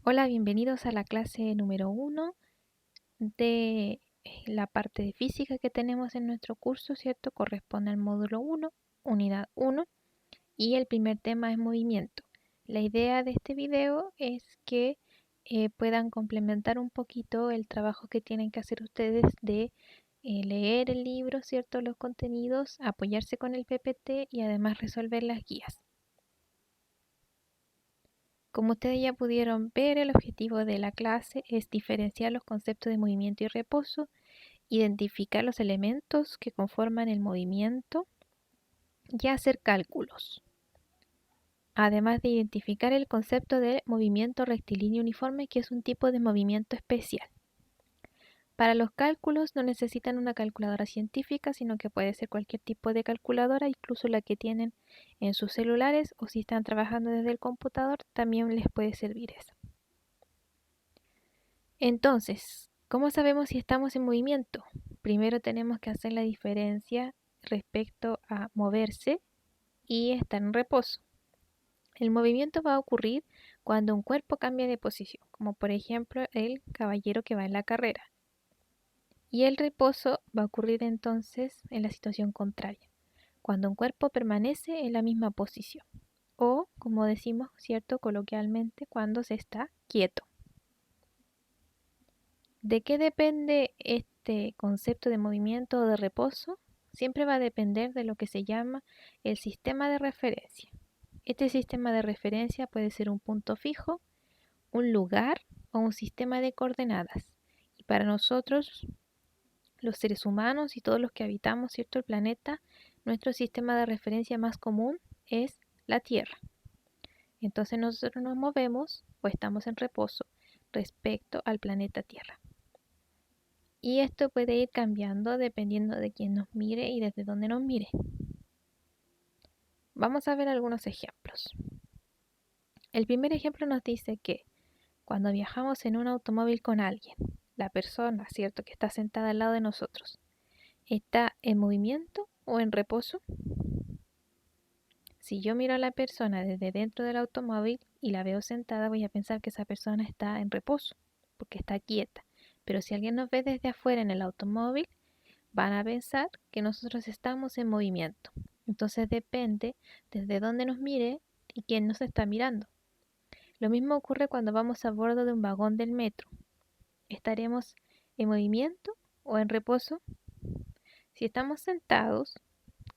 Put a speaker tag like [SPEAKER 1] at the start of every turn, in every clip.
[SPEAKER 1] Hola, bienvenidos a la clase número 1 de la parte de física que tenemos en nuestro curso, ¿cierto? Corresponde al módulo 1, unidad 1, y el primer tema es movimiento. La idea de este video es que puedan complementar un poquito el trabajo que tienen que hacer ustedes de leer el libro, ¿cierto? Los contenidos, apoyarse con el PPT y además resolver las guías. Como ustedes ya pudieron ver, el objetivo de la clase es diferenciar los conceptos de movimiento y reposo, identificar los elementos que conforman el movimiento y hacer cálculos. Además de identificar el concepto de movimiento rectilíneo uniforme, que es un tipo de movimiento especial. Para los cálculos no necesitan una calculadora científica, sino que puede ser cualquier tipo de calculadora, incluso la que tienen en sus celulares, o si están trabajando desde el computador, también les puede servir esa. Entonces, ¿cómo sabemos si estamos en movimiento? Primero tenemos que hacer la diferencia respecto a moverse y estar en reposo. El movimiento va a ocurrir cuando un cuerpo cambia de posición, como por ejemplo el caballero que va en la carrera. Y el reposo va a ocurrir entonces en la situación contraria, cuando un cuerpo permanece en la misma posición. O, como decimos, ¿cierto? Coloquialmente, cuando se está quieto. ¿De qué depende este concepto de movimiento o de reposo? Siempre va a depender de lo que se llama el sistema de referencia. Este sistema de referencia puede ser un punto fijo, un lugar o un sistema de coordenadas. Y para nosotros, los seres humanos y todos los que habitamos, ¿cierto?, el planeta, nuestro sistema de referencia más común es la Tierra. Entonces nosotros nos movemos o estamos en reposo respecto al planeta Tierra. Y esto puede ir cambiando dependiendo de quién nos mire y desde dónde nos mire. Vamos a ver algunos ejemplos. El primer ejemplo nos dice que cuando viajamos en un automóvil con alguien, la persona, ¿cierto?, que está sentada al lado de nosotros, ¿está en movimiento o en reposo? Si yo miro a la persona desde dentro del automóvil y la veo sentada, voy a pensar que esa persona está en reposo, porque está quieta. Pero si alguien nos ve desde afuera en el automóvil, van a pensar que nosotros estamos en movimiento. Entonces depende desde dónde nos mire y quién nos está mirando. Lo mismo ocurre cuando vamos a bordo de un vagón del metro. ¿Estaremos en movimiento o en reposo? Si estamos sentados,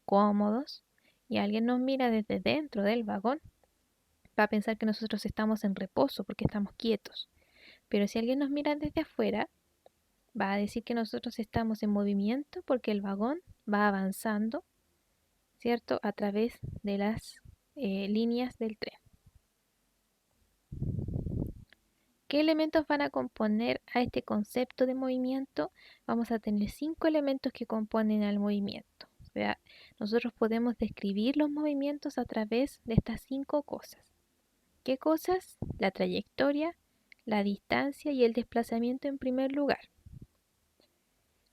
[SPEAKER 1] cómodos, y alguien nos mira desde dentro del vagón, va a pensar que nosotros estamos en reposo porque estamos quietos. Pero si alguien nos mira desde afuera, va a decir que nosotros estamos en movimiento porque el vagón va avanzando, ¿cierto?, a través de las líneas del tren. ¿Qué elementos van a componer a este concepto de movimiento? Vamos a tener 5 elementos que componen al movimiento. O sea, nosotros podemos describir los movimientos a través de estas 5 cosas. ¿Qué cosas? La trayectoria, la distancia y el desplazamiento en primer lugar.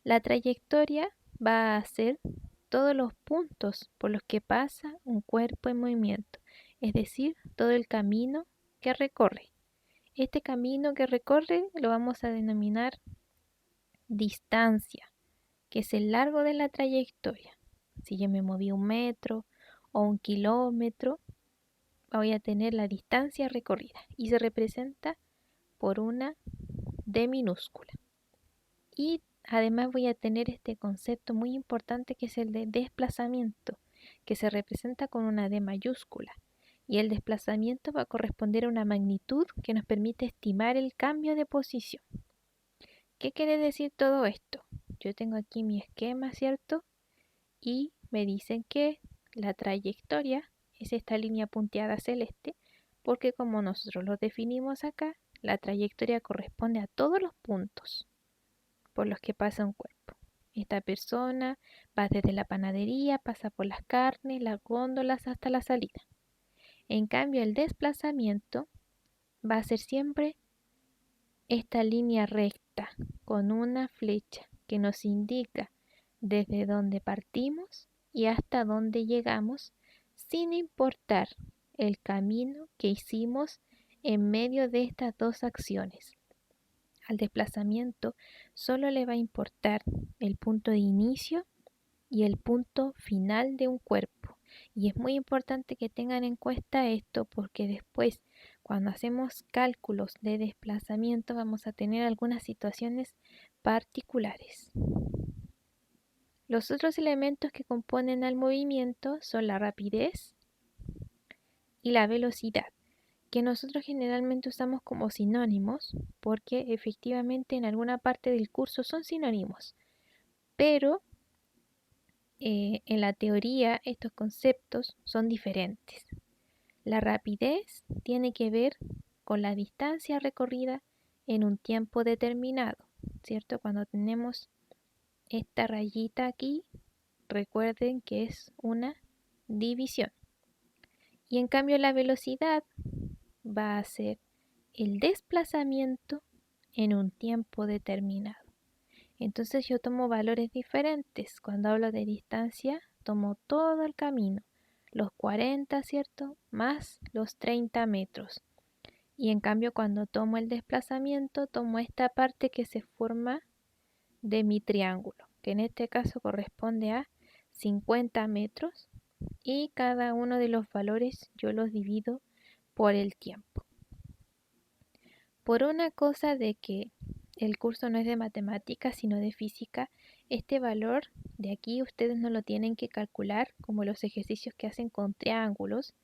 [SPEAKER 1] La trayectoria va a ser todos los puntos por los que pasa un cuerpo en movimiento, es decir, todo el camino que recorre. Este camino que recorre lo vamos a denominar distancia, que es el largo de la trayectoria. Si yo me moví 1 metro o 1 kilómetro, voy a tener la distancia recorrida y se representa por una D minúscula. Y además voy a tener este concepto muy importante que es el de desplazamiento, que se representa con una D mayúscula. Y el desplazamiento va a corresponder a una magnitud que nos permite estimar el cambio de posición. ¿Qué quiere decir todo esto? Yo tengo aquí mi esquema, ¿cierto? Y me dicen que la trayectoria es esta línea punteada celeste, porque como nosotros lo definimos acá, la trayectoria corresponde a todos los puntos por los que pasa un cuerpo. Esta persona va desde la panadería, pasa por las carnes, las góndolas hasta la salida. En cambio, el desplazamiento va a ser siempre esta línea recta con una flecha que nos indica desde dónde partimos y hasta dónde llegamos, sin importar el camino que hicimos en medio de estas dos acciones. Al desplazamiento solo le va a importar el punto de inicio y el punto final de un cuerpo. Y es muy importante que tengan en cuenta esto porque después, cuando hacemos cálculos de desplazamiento, vamos a tener algunas situaciones particulares. Los otros elementos que componen al movimiento son la rapidez y la velocidad, que nosotros generalmente usamos como sinónimos porque efectivamente en alguna parte del curso son sinónimos, pero en la teoría estos conceptos son diferentes. La rapidez tiene que ver con la distancia recorrida en un tiempo determinado, ¿cierto? Cuando tenemos esta rayita aquí, recuerden que es una división. Y en cambio la velocidad va a ser el desplazamiento en un tiempo determinado. Entonces yo tomo valores diferentes. Cuando hablo de distancia, tomo todo el camino, los 40, ¿cierto? Más los 30 metros. Y en cambio cuando tomo el desplazamiento, tomo esta parte que se forma de mi triángulo, que en este caso corresponde a 50 metros. Y cada uno de los valores yo los divido por el tiempo. Por una cosa de que el curso no es de matemáticas sino de física, este valor de aquí ustedes no lo tienen que calcular como los ejercicios que hacen con triángulos,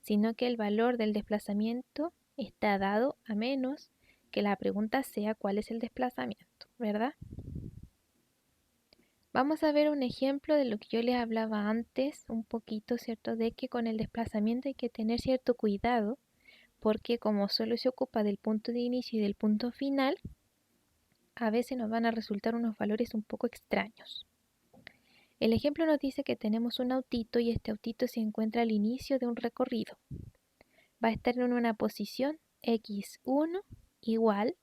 [SPEAKER 1] sino que el valor del desplazamiento está dado a menos que la pregunta sea cuál es el desplazamiento, ¿verdad? Vamos a ver un ejemplo de lo que yo les hablaba antes, un poquito, ¿cierto? De que con el desplazamiento hay que tener cierto cuidado porque como solo se ocupa del punto de inicio y del punto final, a veces nos van a resultar unos valores un poco extraños. El ejemplo nos dice que tenemos un autito y este autito se encuentra al inicio de un recorrido. Va a estar en una posición x1 igual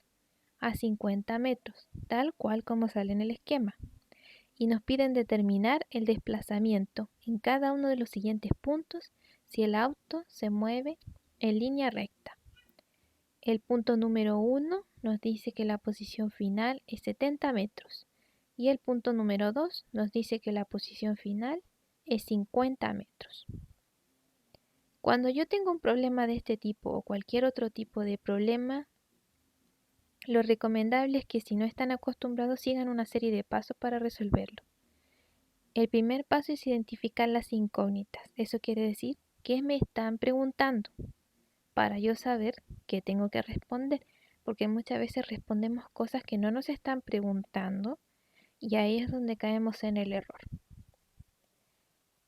[SPEAKER 1] a 50 metros, tal cual como sale en el esquema. Y nos piden determinar el desplazamiento en cada uno de los siguientes puntos si el auto se mueve en línea recta. El punto número 1 nos dice que la posición final es 70 metros y el punto número 2 nos dice que la posición final es 50 metros. Cuando yo tengo un problema de este tipo o cualquier otro tipo de problema, lo recomendable es que si no están acostumbrados sigan una serie de pasos para resolverlo. El primer paso es identificar las incógnitas. Eso quiere decir qué me están preguntando para yo saber qué tengo que responder, porque muchas veces respondemos cosas que no nos están preguntando y ahí es donde caemos en el error.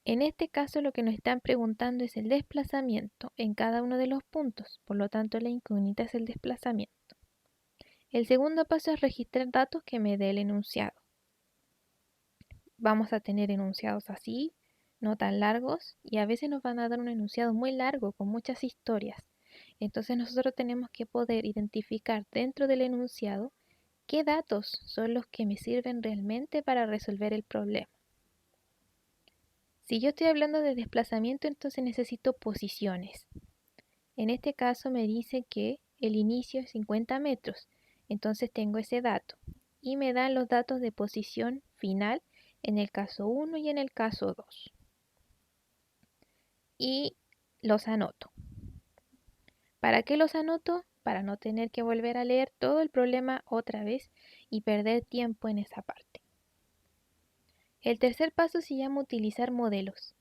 [SPEAKER 1] En este caso lo que nos están preguntando es el desplazamiento en cada uno de los puntos, por lo tanto la incógnita es el desplazamiento. El segundo paso es registrar datos que me dé el enunciado. Vamos a tener enunciados así, no tan largos, y a veces nos van a dar un enunciado muy largo con muchas historias. Entonces nosotros tenemos que poder identificar dentro del enunciado qué datos son los que me sirven realmente para resolver el problema. Si yo estoy hablando de desplazamiento, entonces necesito posiciones. En este caso me dice que el inicio es 50 metros, entonces tengo ese dato. Y me dan los datos de posición final en el caso 1 y en el caso 2. Y los anoto. ¿Para qué los anoto? Para no tener que volver a leer todo el problema otra vez y perder tiempo en esa parte. El tercer paso se llama utilizar modelos.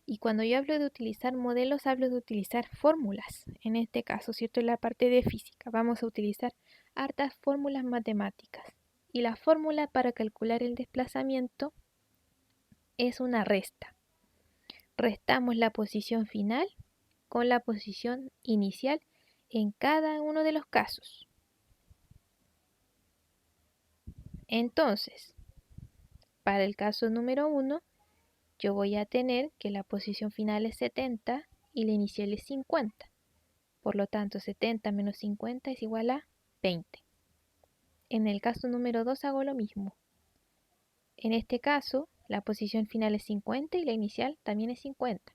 [SPEAKER 1] Y cuando yo hablo de utilizar modelos, hablo de utilizar fórmulas. En este caso, ¿cierto? En la parte de física vamos a utilizar hartas fórmulas matemáticas. Y la fórmula para calcular el desplazamiento es una resta. Restamos la posición final con la posición inicial en cada uno de los casos. Entonces, para el caso número 1, yo voy a tener que la posición final es 70 y la inicial es 50. Por lo tanto, 70 menos 50 es igual a 20. En el caso número 2 hago lo mismo. En este caso, la posición final es 50 y la inicial también es 50.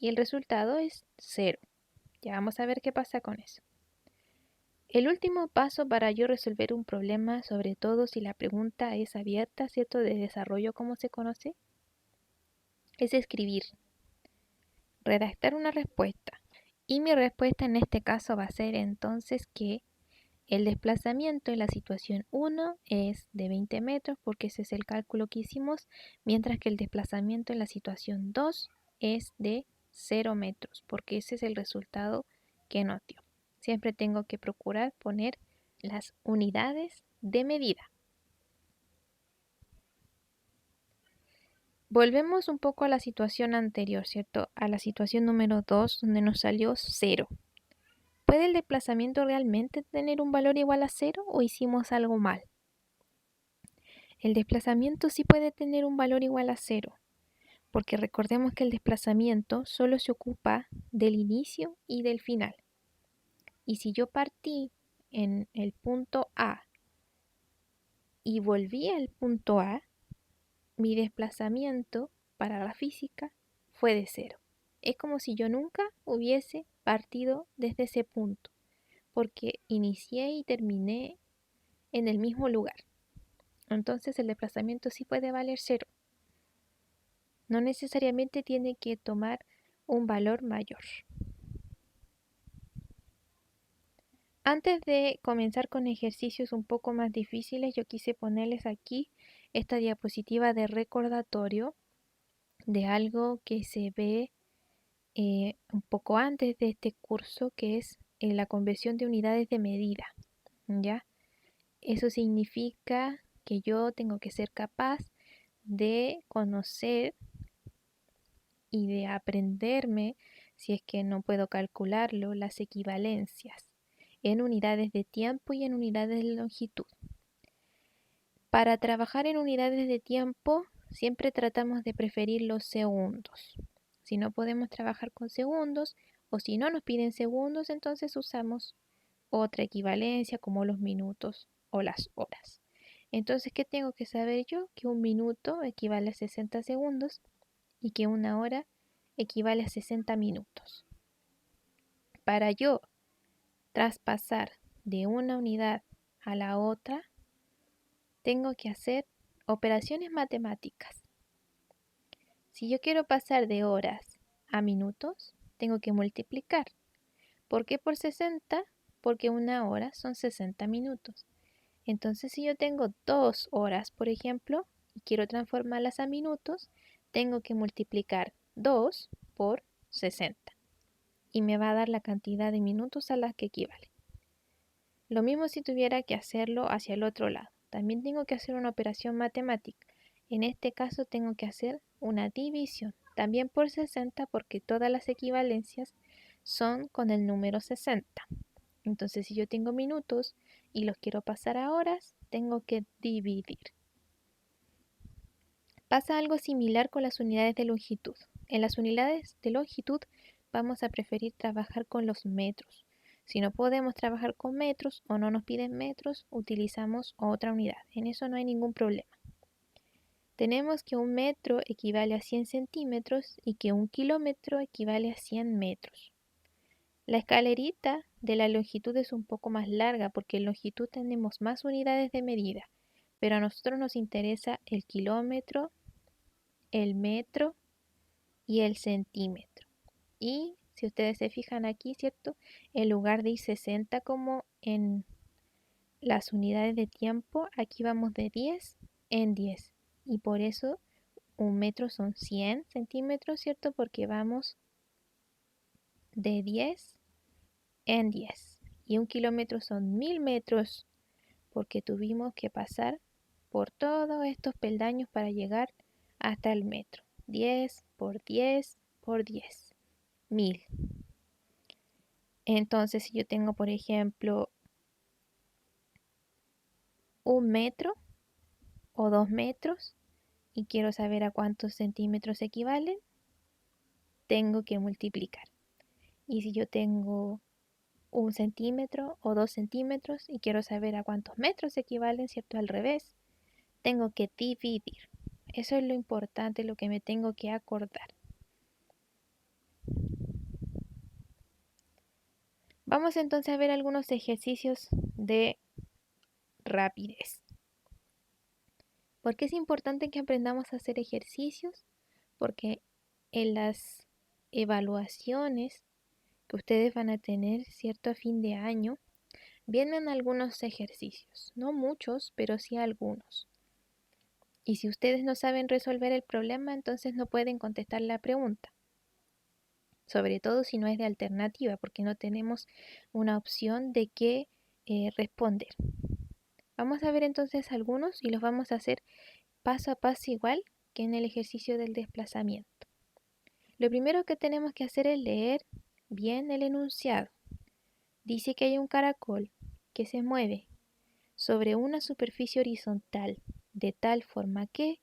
[SPEAKER 1] Y el resultado es 0. Ya vamos a ver qué pasa con eso. El último paso para yo resolver un problema, sobre todo si la pregunta es abierta, ¿cierto? De desarrollo, como se conoce, es escribir, redactar una respuesta. Y mi respuesta en este caso va a ser entonces que el desplazamiento en la situación 1 es de 20 metros, porque ese es el cálculo que hicimos, mientras que el desplazamiento en la situación 2 es de 0 metros, porque ese es el resultado que nos dio. Siempre tengo que procurar poner las unidades de medida. Volvemos un poco a la situación anterior, ¿cierto? A la situación número 2, donde nos salió 0. ¿Puede el desplazamiento realmente tener un valor igual a 0 o hicimos algo mal? El desplazamiento sí puede tener un valor igual a 0, porque recordemos que el desplazamiento solo se ocupa del inicio y del final. Y si yo partí en el punto A y volví al punto A, mi desplazamiento para la física fue de 0. Es como si yo nunca hubiese partido desde ese punto, porque inicié y terminé en el mismo lugar. Entonces el desplazamiento sí puede valer 0. No necesariamente tiene que tomar un valor mayor. Antes de comenzar con ejercicios un poco más difíciles, yo quise ponerles aquí esta diapositiva de recordatorio de algo que se ve un poco antes de este curso, que es la conversión de unidades de medida. ¿Ya? Eso significa que yo tengo que ser capaz de conocer y de aprenderme, si es que no puedo calcularlo, las equivalencias en unidades de tiempo y en unidades de longitud. Para trabajar en unidades de tiempo, siempre tratamos de preferir los segundos. Si no podemos trabajar con segundos o si no nos piden segundos, entonces usamos otra equivalencia como los minutos o las horas. Entonces, ¿qué tengo que saber yo? Que un minuto equivale a 60 segundos y que una hora equivale a 60 minutos. Para yo traspasar de una unidad a la otra, tengo que hacer operaciones matemáticas. Si yo quiero pasar de horas a minutos, tengo que multiplicar. ¿Por qué por 60? Porque una hora son 60 minutos. Entonces, si yo tengo 2 horas, por ejemplo, y quiero transformarlas a minutos, tengo que multiplicar 2 por 60 y me va a dar la cantidad de minutos a las que equivale. Lo mismo si tuviera que hacerlo hacia el otro lado. También tengo que hacer una operación matemática. En este caso tengo que hacer una división, también por 60 porque todas las equivalencias son con el número 60. Entonces, si yo tengo minutos y los quiero pasar a horas, tengo que dividir. Pasa algo similar con las unidades de longitud. En las unidades de longitud vamos a preferir trabajar con los metros. Si no podemos trabajar con metros o no nos piden metros, utilizamos otra unidad. En eso no hay ningún problema. Tenemos que un metro equivale a 100 centímetros y que un kilómetro equivale a 100 metros. La escalerita de la longitud es un poco más larga porque en longitud tenemos más unidades de medida, pero a nosotros nos interesa el kilómetro, el metro y el centímetro. Y si ustedes se fijan aquí, ¿cierto? En lugar de ir 60 como en las unidades de tiempo, aquí vamos de 10 en 10. Y por eso un metro son 100 centímetros, ¿cierto? Porque vamos de 10 en 10. Y un kilómetro son 1000 metros, porque tuvimos que pasar por todos estos peldaños para llegar hasta el metro. 10 por 10 por 10. 1000. Entonces, si yo tengo, por ejemplo, un metro o 2 metros y quiero saber a cuántos centímetros equivalen, tengo que multiplicar. Y si yo tengo 1 centímetro o 2 centímetros y quiero saber a cuántos metros equivalen, ¿cierto? Al revés, tengo que dividir. Eso es lo importante, lo que me tengo que acordar. Vamos entonces a ver algunos ejercicios de rapidez. ¿Por qué es importante que aprendamos a hacer ejercicios? Porque en las evaluaciones que ustedes van a tener, ¿cierto? A fin de año, vienen algunos ejercicios, no muchos, pero sí algunos. Y si ustedes no saben resolver el problema, entonces no pueden contestar la pregunta. Sobre todo si no es de alternativa, porque no tenemos una opción de qué responder. Vamos a ver entonces algunos y los vamos a hacer paso a paso igual que en el ejercicio del desplazamiento. Lo primero que tenemos que hacer es leer bien el enunciado. Dice que hay un caracol que se mueve sobre una superficie horizontal de tal forma que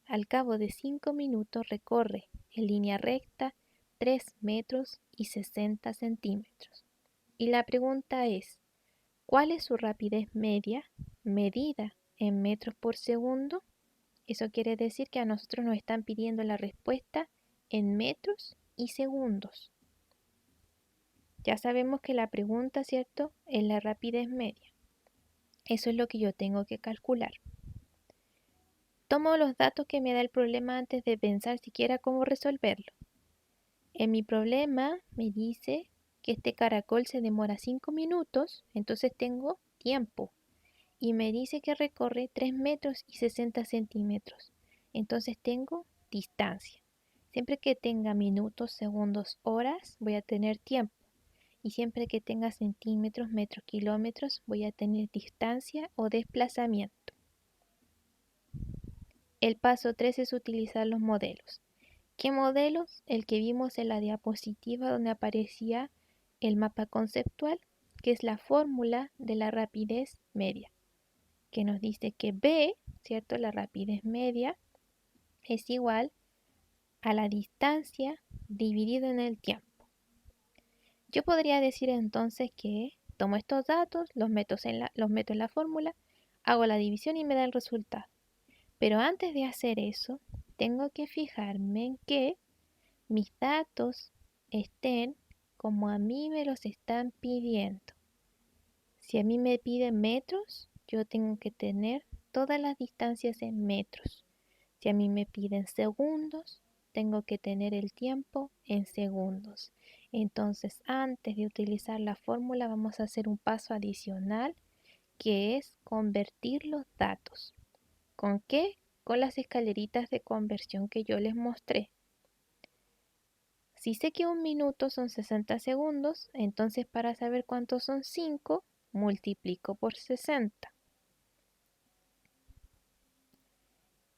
[SPEAKER 1] al cabo de 5 minutos recorre en línea recta 3 metros y 60 centímetros. Y la pregunta es, ¿cuál es su rapidez media medida en metros por segundo? Eso quiere decir que a nosotros nos están pidiendo la respuesta en metros y segundos. Ya sabemos que la pregunta, ¿cierto?, es la rapidez media. Eso es lo que yo tengo que calcular. Tomo los datos que me da el problema antes de pensar siquiera cómo resolverlo. En mi problema me dice que este caracol se demora 5 minutos, entonces tengo tiempo. Y me dice que recorre 3 metros y 60 centímetros, entonces tengo distancia. Siempre que tenga minutos, segundos, horas, voy a tener tiempo. Y siempre que tenga centímetros, metros, kilómetros, voy a tener distancia o desplazamiento. El paso 3 es utilizar los modelos. ¿Qué modelos? El que vimos en la diapositiva donde aparecía el mapa conceptual, que es la fórmula de la rapidez media, que nos dice que B, ¿cierto? La rapidez media es igual a la distancia dividido en el tiempo. Yo podría decir entonces que tomo estos datos, los meto en la fórmula, hago la división y me da el resultado. Pero antes de hacer eso, tengo que fijarme en que mis datos estén como a mí me los están pidiendo. Si a mí me piden metros, yo tengo que tener todas las distancias en metros. Si a mí me piden segundos, tengo que tener el tiempo en segundos. Entonces, antes de utilizar la fórmula, vamos a hacer un paso adicional, que es convertir los datos. ¿Con qué? Con las escaleritas de conversión que yo les mostré. Si sé que un minuto son 60 segundos, entonces para saber cuántos son 5, multiplico por 60.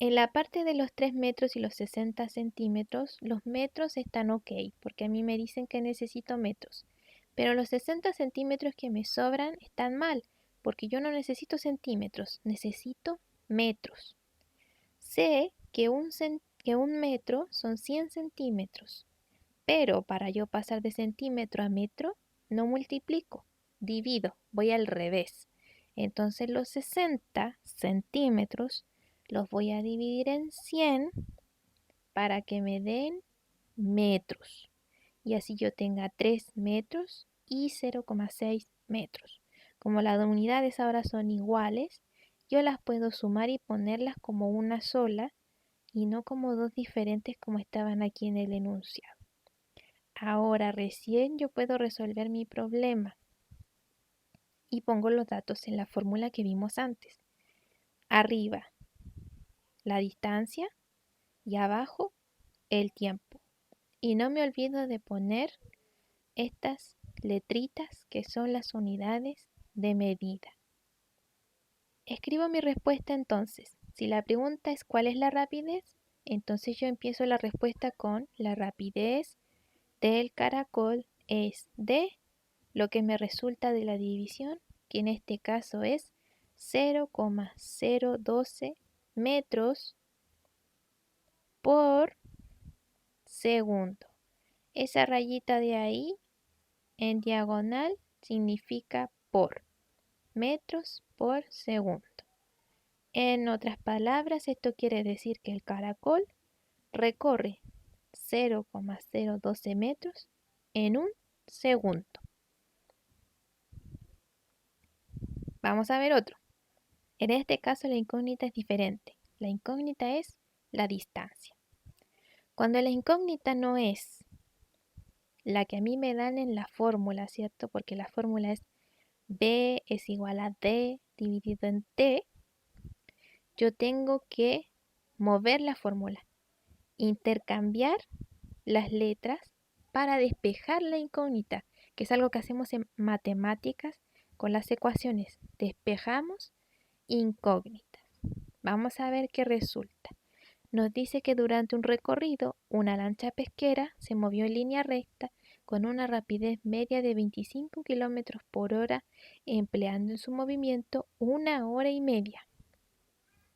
[SPEAKER 1] En la parte de los 3 metros y los 60 centímetros, los metros están ok, porque a mí me dicen que necesito metros. Pero los 60 centímetros que me sobran están mal, porque yo no necesito centímetros, necesito metros. Sé que un metro son 100 centímetros, pero para yo pasar de centímetro a metro, no multiplico, divido, voy al revés. Entonces los 60 centímetros los voy a dividir en 100 para que me den metros. Y así yo tenga 3 metros y 0,6 metros. Como las unidades ahora son iguales, yo las puedo sumar y ponerlas como una sola y no como dos diferentes como estaban aquí en el enunciado. Ahora recién yo puedo resolver mi problema y pongo los datos en la fórmula que vimos antes. Arriba la distancia y abajo el tiempo. Y no me olvido de poner estas letritas que son las unidades de medida. Escribo mi respuesta entonces. Si la pregunta es ¿cuál es la rapidez? Entonces yo empiezo la respuesta con la rapidez del caracol es de lo que me resulta de la división, que en este caso es 0,012 metros por segundo. Esa rayita de ahí en diagonal significa por, metros por segundo. En otras palabras, esto quiere decir que el caracol recorre 0,012 metros en un segundo. Vamos a ver otro. En este caso la incógnita es diferente. La incógnita es la distancia. Cuando la incógnita no es la que a mí me dan en la fórmula, ¿cierto? Porque la fórmula es B es igual a D dividido en T, yo tengo que mover la fórmula, intercambiar las letras para despejar la incógnita, que es algo que hacemos en matemáticas con las ecuaciones. Despejamos incógnitas. Vamos a ver qué resulta. Nos dice que durante un recorrido, una lancha pesquera se movió en línea recta con una rapidez media de 25 kilómetros por hora, empleando en su movimiento 1 hora y media.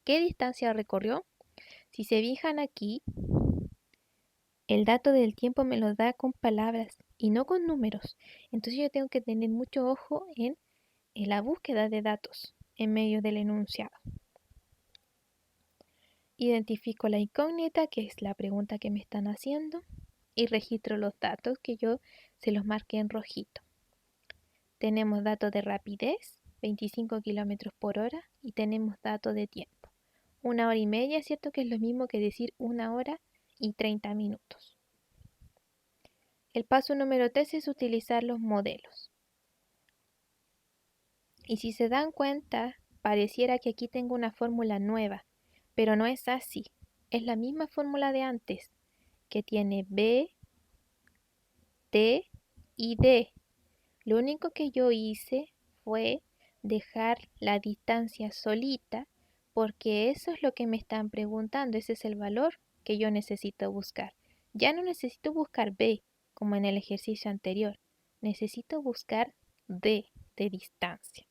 [SPEAKER 1] ¿Qué distancia recorrió? Si se fijan aquí, el dato del tiempo me lo da con palabras y no con números. Entonces yo tengo que tener mucho ojo en la búsqueda de datos en medio del enunciado. Identifico la incógnita, que es la pregunta que me están haciendo, y registro los datos que yo se los marqué en rojito. Tenemos datos de rapidez, 25 kilómetros por hora, y tenemos datos de tiempo. 1 hora y media, ¿cierto? Que es lo mismo que decir 1 hora y 30 minutos. El paso número 3 es utilizar los modelos. Y si se dan cuenta, pareciera que aquí tengo una fórmula nueva, pero no es así. Es la misma fórmula de antes, que tiene B, T y D. Lo único que yo hice fue dejar la distancia solita, porque eso es lo que me están preguntando, ese es el valor que yo necesito buscar. Ya no necesito buscar B como en el ejercicio anterior, necesito buscar D de distancia.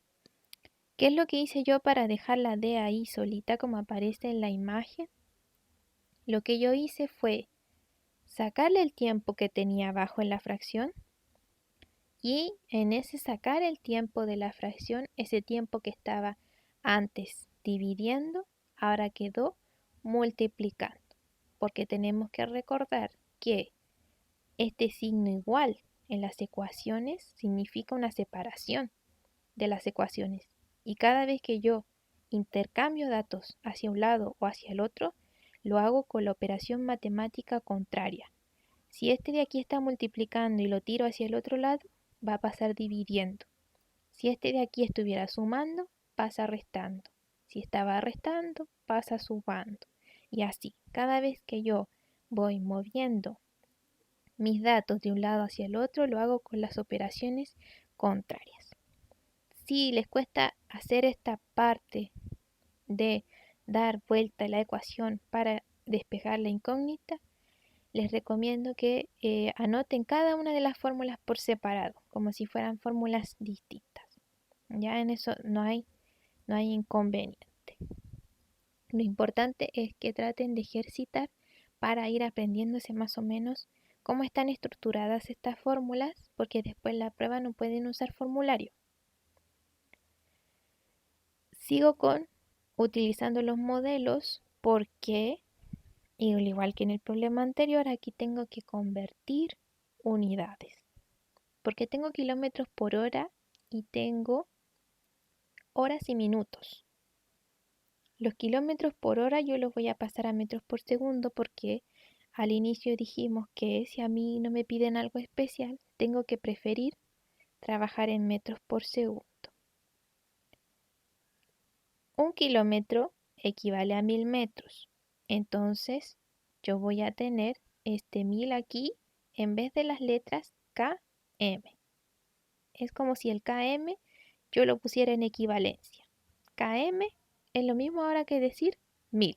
[SPEAKER 1] ¿Qué es lo que hice yo para dejar la D ahí solita como aparece en la imagen? Lo que yo hice fue sacarle el tiempo que tenía abajo en la fracción y en ese sacar el tiempo de la fracción, ese tiempo que estaba antes dividiendo, ahora quedó multiplicando. Porque tenemos que recordar que este signo igual en las ecuaciones significa una separación de las ecuaciones. Y cada vez que yo intercambio datos hacia un lado o hacia el otro, lo hago con la operación matemática contraria. Si este de aquí está multiplicando y lo tiro hacia el otro lado, va a pasar dividiendo. Si este de aquí estuviera sumando, pasa restando. Si estaba restando, pasa sumando. Y así, cada vez que yo voy moviendo mis datos de un lado hacia el otro, lo hago con las operaciones contrarias. Si les cuesta hacer esta parte de dar vuelta a la ecuación para despejar la incógnita, les recomiendo que anoten cada una de las fórmulas por separado, como si fueran fórmulas distintas. Ya en eso no hay inconveniente. Lo importante es que traten de ejercitar para ir aprendiéndose más o menos cómo están estructuradas estas fórmulas, porque después la prueba no pueden usar formulario. Sigo con utilizando los modelos porque, y al igual que en el problema anterior, aquí tengo que convertir unidades. Porque tengo kilómetros por hora y tengo horas y minutos. Los kilómetros por hora yo los voy a pasar a metros por segundo porque al inicio dijimos que si a mí no me piden algo especial, tengo que preferir trabajar en metros por segundo. 1 kilómetro equivale a 1000 metros. Entonces yo voy a tener este 1000 aquí en vez de las letras km. Es como si el km yo lo pusiera en equivalencia. Km es lo mismo ahora que decir 1000.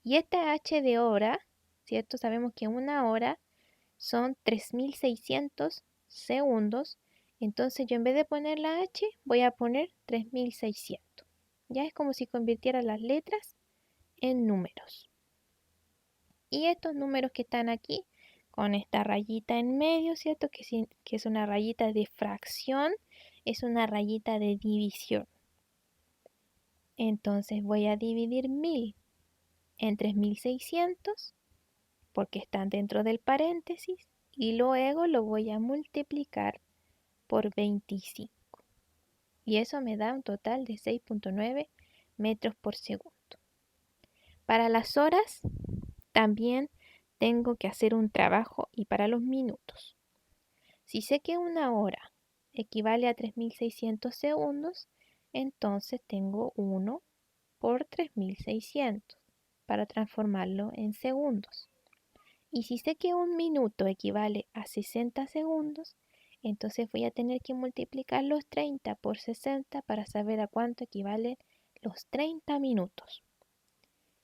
[SPEAKER 1] Y esta h de hora, ¿cierto? Sabemos que una hora son 3600 segundos. Entonces yo en vez de poner la h voy a poner 3600. Ya es como si convirtiera las letras en números. Y estos números que están aquí, con esta rayita en medio, ¿cierto? Que es una rayita de fracción, es una rayita de división. Entonces voy a dividir 1000 en 3600, porque están dentro del paréntesis, y luego lo voy a multiplicar por 25. y eso me da un total de 6.9 metros por segundo. Para las horas también tengo que hacer un trabajo y para los minutos. Si sé que una hora equivale a 3600 segundos, entonces tengo 1 por 3600 para transformarlo en segundos. Y si sé que un minuto equivale a 60 segundos, entonces voy a tener que multiplicar los 30 por 60 para saber a cuánto equivalen los 30 minutos.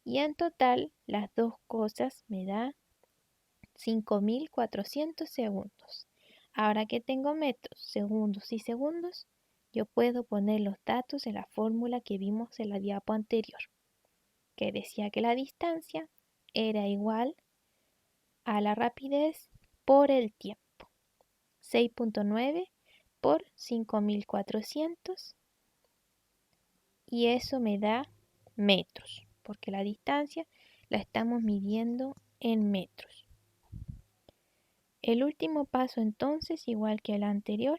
[SPEAKER 1] Y en total, las dos cosas me dan 5400 segundos. Ahora que tengo metros, segundos y segundos, yo puedo poner los datos en la fórmula que vimos en la diapo anterior, que decía que la distancia era igual a la rapidez por el tiempo. 6.9 por 5400 y eso me da metros, porque la distancia la estamos midiendo en metros. El último paso entonces, igual que el anterior,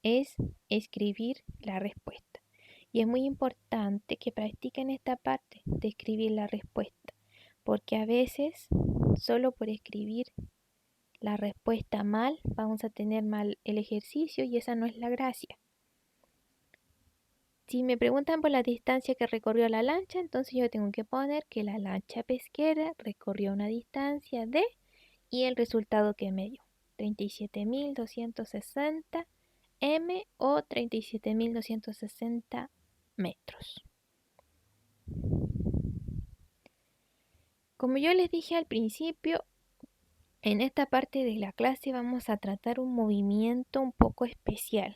[SPEAKER 1] es escribir la respuesta. Y es muy importante que practiquen esta parte de escribir la respuesta, porque a veces solo por escribir la respuesta mal vamos a tener mal el ejercicio y esa no es la gracia. Si me preguntan por la distancia que recorrió la lancha, entonces yo tengo que poner que la lancha pesquera recorrió una distancia de y el resultado que me dio, 37.260 m o 37.260 metros. Como yo les dije al principio, en esta parte de la clase vamos a tratar un movimiento un poco especial,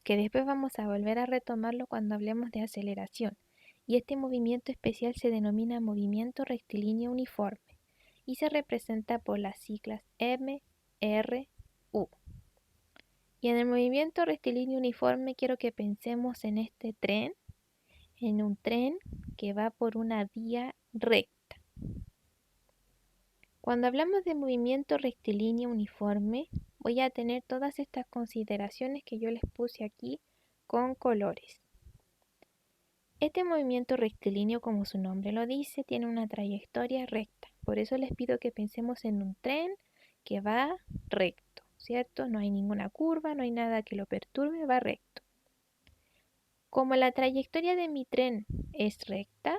[SPEAKER 1] que después vamos a volver a retomarlo cuando hablemos de aceleración. Y este movimiento especial se denomina movimiento rectilíneo uniforme y se representa por las siglas M, R, U. Y en el movimiento rectilíneo uniforme quiero que pensemos en este tren, en un tren que va por una vía recta. Cuando hablamos de movimiento rectilíneo uniforme, voy a tener todas estas consideraciones que yo les puse aquí con colores. Este movimiento rectilíneo, como su nombre lo dice, tiene una trayectoria recta. Por eso les pido que pensemos en un tren que va recto, ¿cierto? No hay ninguna curva, no hay nada que lo perturbe, va recto. Como la trayectoria de mi tren es recta,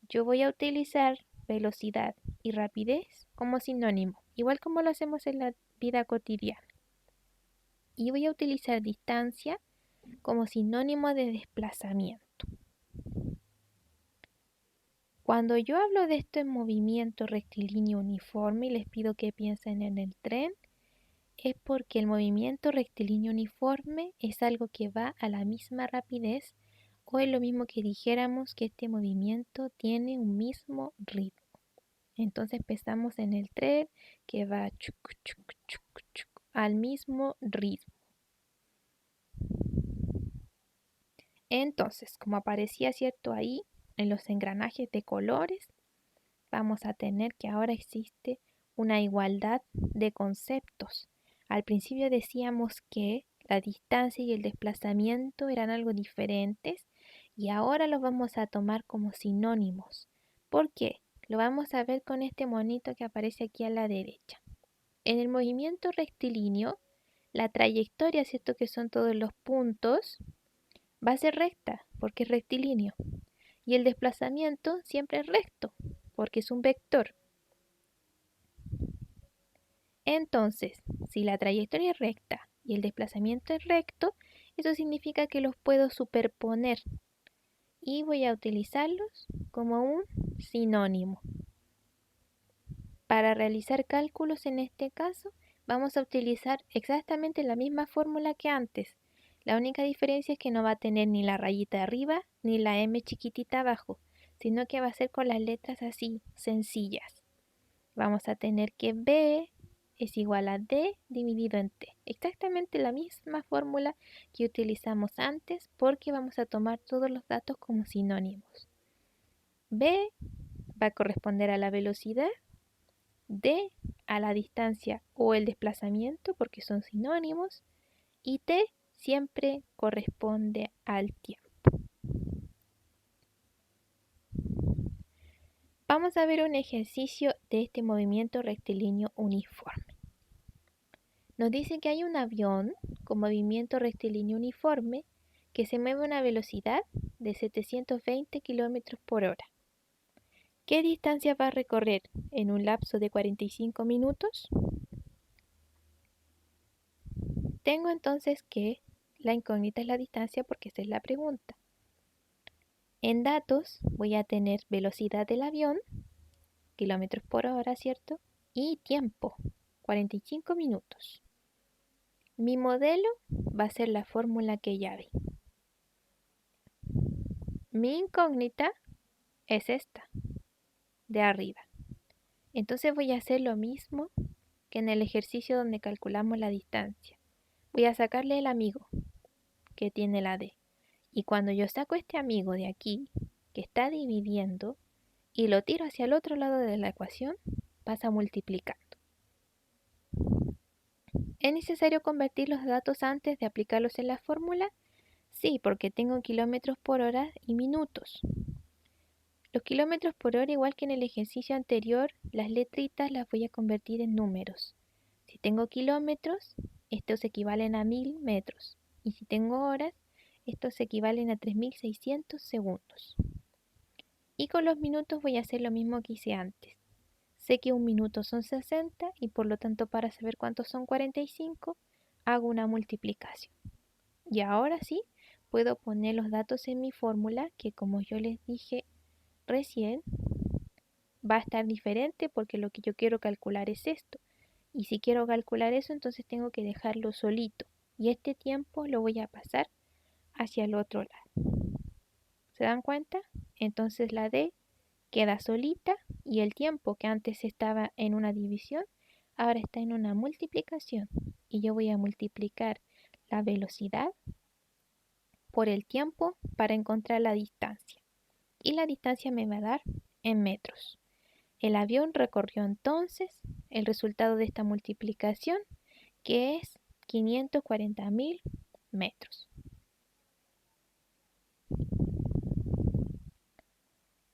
[SPEAKER 1] yo voy a utilizar velocidad y rapidez como sinónimo, igual como lo hacemos en la vida cotidiana. Y voy a utilizar distancia como sinónimo de desplazamiento. Cuando yo hablo de esto en movimiento rectilíneo uniforme y les pido que piensen en el tren, es porque el movimiento rectilíneo uniforme es algo que va a la misma rapidez o es lo mismo que dijéramos que este movimiento tiene un mismo ritmo. Entonces pensamos en el tren que va chuc, chuc, chuc, chuc, al mismo ritmo. Entonces, como aparecía cierto ahí en los engranajes de colores, vamos a tener que ahora existe una igualdad de conceptos. Al principio decíamos que la distancia y el desplazamiento eran algo diferentes y ahora los vamos a tomar como sinónimos. ¿Por qué? Lo vamos a ver con este monito que aparece aquí a la derecha. En el movimiento rectilíneo, la trayectoria, ¿cierto? Que son todos los puntos, va a ser recta porque es rectilíneo. Y el desplazamiento siempre es recto porque es un vector. Entonces, si la trayectoria es recta y el desplazamiento es recto, eso significa que los puedo superponer y voy a utilizarlos como un sinónimo. Para realizar cálculos en este caso, vamos a utilizar exactamente la misma fórmula que antes. La única diferencia es que no va a tener ni la rayita arriba ni la M chiquitita abajo, sino que va a ser con las letras así, sencillas. Vamos a tener que B es igual a D dividido en T. Exactamente la misma fórmula que utilizamos antes porque vamos a tomar todos los datos como sinónimos. B va a corresponder a la velocidad, D a la distancia o el desplazamiento porque son sinónimos y T siempre corresponde al tiempo. Vamos a ver un ejercicio de este movimiento rectilíneo uniforme. Nos dice que hay un avión con movimiento rectilíneo uniforme que se mueve a una velocidad de 720 km por hora. ¿Qué distancia va a recorrer en un lapso de 45 minutos? Tengo entonces que la incógnita es la distancia porque esa es la pregunta. En datos voy a tener velocidad del avión, kilómetros por hora, ¿cierto? Y tiempo, 45 minutos. Mi modelo va a ser la fórmula que ya vi. Mi incógnita es esta, de arriba. Entonces voy a hacer lo mismo que en el ejercicio donde calculamos la distancia. Voy a sacarle el amigo que tiene la D. Y cuando yo saco este amigo de aquí, que está dividiendo, y lo tiro hacia el otro lado de la ecuación, pasa multiplicando. ¿Es necesario convertir los datos antes de aplicarlos en la fórmula? Sí, porque tengo kilómetros por hora y minutos. Los kilómetros por hora, igual que en el ejercicio anterior, las letritas las voy a convertir en números. Si tengo kilómetros, estos equivalen a 1000 metros. Y si tengo horas, estos equivalen a 3600 segundos. Y con los minutos voy a hacer lo mismo que hice antes. Sé que un minuto son 60 y por lo tanto para saber cuántos son 45, hago una multiplicación. Y ahora sí, puedo poner los datos en mi fórmula que, como yo les dije recién, va a estar diferente porque lo que yo quiero calcular es esto. Y si quiero calcular eso, entonces tengo que dejarlo solito. Y este tiempo lo voy a pasar hacia el otro lado. ¿Se dan cuenta? Entonces la D queda solita y el tiempo que antes estaba en una división, ahora está en una multiplicación. Y yo voy a multiplicar la velocidad por el tiempo para encontrar la distancia. Y la distancia me va a dar en metros. El avión recorrió entonces el resultado de esta multiplicación, que es 540.000 metros.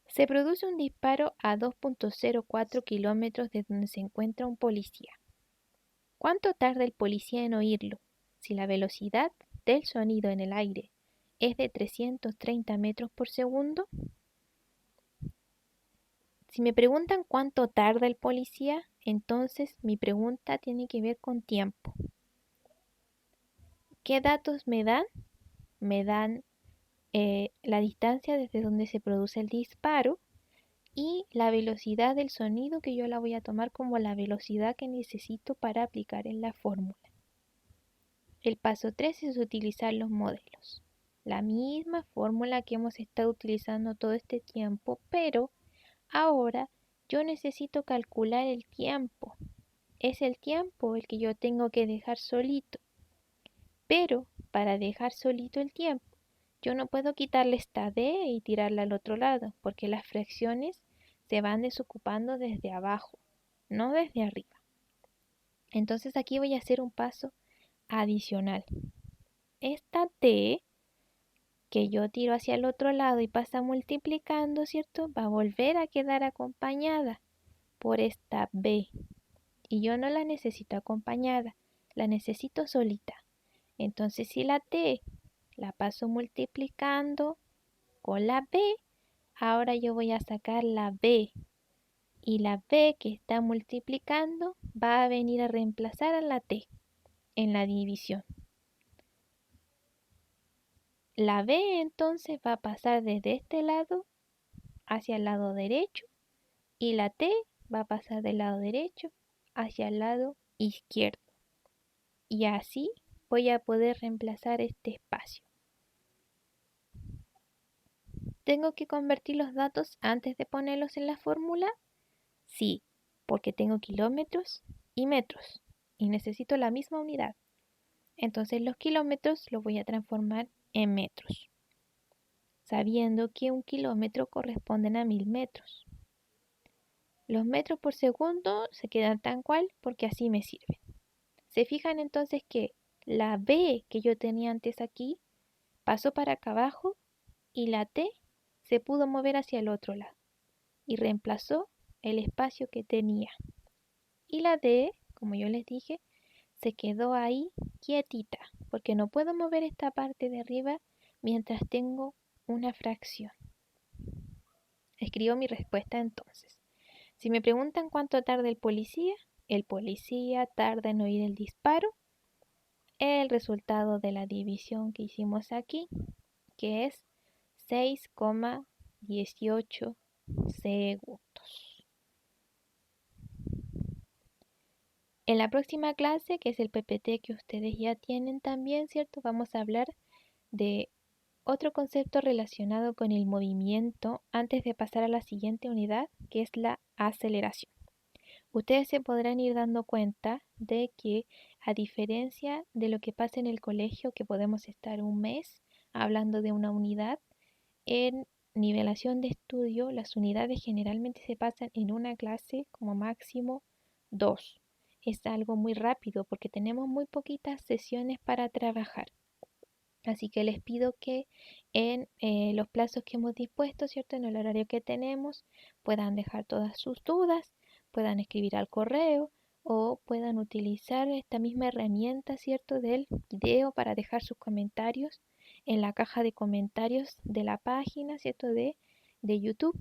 [SPEAKER 1] Se produce un disparo a 2.04 kilómetros de donde se encuentra un policía. ¿Cuánto tarda el policía en oírlo si la velocidad del sonido en el aire es de 330 metros por segundo? Si me preguntan cuánto tarda el policía, entonces mi pregunta tiene que ver con tiempo. ¿Qué datos me dan? Me dan la distancia desde donde se produce el disparo y la velocidad del sonido, que yo la voy a tomar como la velocidad que necesito para aplicar en la fórmula. El paso 3 es utilizar los modelos. La misma fórmula que hemos estado utilizando todo este tiempo, pero ahora yo necesito calcular el tiempo. Es el tiempo el que yo tengo que dejar solito. Pero para dejar solito el tiempo, yo no puedo quitarle esta D y tirarla al otro lado, porque las fracciones se van desocupando desde abajo, no desde arriba. Entonces aquí voy a hacer un paso adicional. Esta T que yo tiro hacia el otro lado y pasa multiplicando, ¿cierto? Va a volver a quedar acompañada por esta B. Y yo no la necesito acompañada, la necesito solita. Entonces si la T la paso multiplicando con la B, ahora yo voy a sacar la B. Y la B que está multiplicando va a venir a reemplazar a la T en la división. La B entonces va a pasar desde este lado hacia el lado derecho y la T va a pasar del lado derecho hacia el lado izquierdo. Y así voy a poder reemplazar este espacio. ¿Tengo que convertir los datos antes de ponerlos en la fórmula? Sí, porque tengo kilómetros y metros y necesito la misma unidad. Entonces los kilómetros los voy a transformar en metros, sabiendo que un kilómetro corresponden a 1000 metros. Los metros por segundo se quedan tal cual porque así me sirven. Se fijan entonces que La B que yo tenía antes aquí pasó para acá abajo y la T se pudo mover hacia el otro lado y reemplazó el espacio que tenía. Y la D, como yo les dije, se quedó ahí quietita, porque no puedo mover esta parte de arriba mientras tengo una fracción. Escribo mi respuesta entonces. Si me preguntan cuánto tarda el policía tarda en oír el disparo, el resultado de la división que hicimos aquí, que es 6,18 segundos. En la próxima clase, que es el PPT que ustedes ya tienen también, ¿cierto? Vamos a hablar de otro concepto relacionado con el movimiento antes de pasar a la siguiente unidad, que es la aceleración. Ustedes se podrán ir dando cuenta de que, a diferencia de lo que pasa en el colegio, que podemos estar un mes hablando de una unidad, en nivelación de estudio las unidades generalmente se pasan en una clase como máximo dos. Es algo muy rápido porque tenemos muy poquitas sesiones para trabajar. Así que les pido que en los plazos que hemos dispuesto, ¿cierto? En el horario que tenemos, puedan dejar todas sus dudas, puedan escribir al correo o puedan utilizar esta misma herramienta, ¿cierto? Del video para dejar sus comentarios en la caja de comentarios de la página, ¿cierto? De YouTube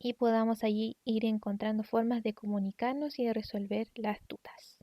[SPEAKER 1] y podamos allí ir encontrando formas de comunicarnos y de resolver las dudas.